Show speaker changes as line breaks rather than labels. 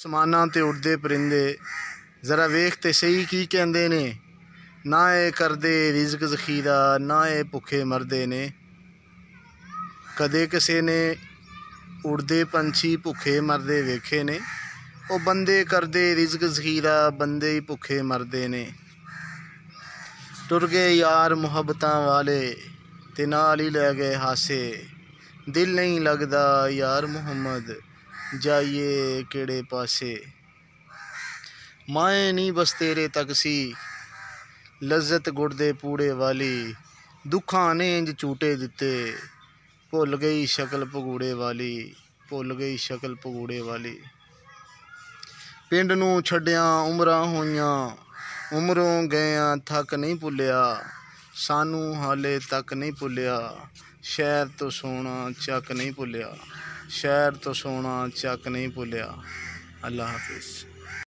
समानां ते उड़दे परिंदे जरा वेख ते सही की कहंदे ने। ना ये करदे रिज़्क ज़ख़ीरा ना ये भुखे मरदे ने। कदे किसे ने उड़दे पंछी भुखे मरदे वेखे ने। ओ बंदे करदे रिज़्क ज़ख़ीरा बंदे ही भुखे मरदे ने। टुर गए यार मुहब्बतां वाले ते नाल ही लै गए हासे। दिल नहीं लगदा यार मुहम्मद जाइए केड़े पासे। माए नी बस तेरे तक सी लज़्ज़त गुड़ दे पूड़े वाली। दुखां ने इंज झूटे दिते भुल गई शक्ल भगूड़े वाली। भुल गई शक्ल भगूड़े वाली। पिंड नूं छड्डियां उमरां होइयां उमरों गया थक नहीं भुलिया। सानू हाले तक नहीं भुलिया शहर तो सोना चक नहीं भुलिया। शहर तो सोना चक नहीं भुलिया। अल्लाह हाफिज़।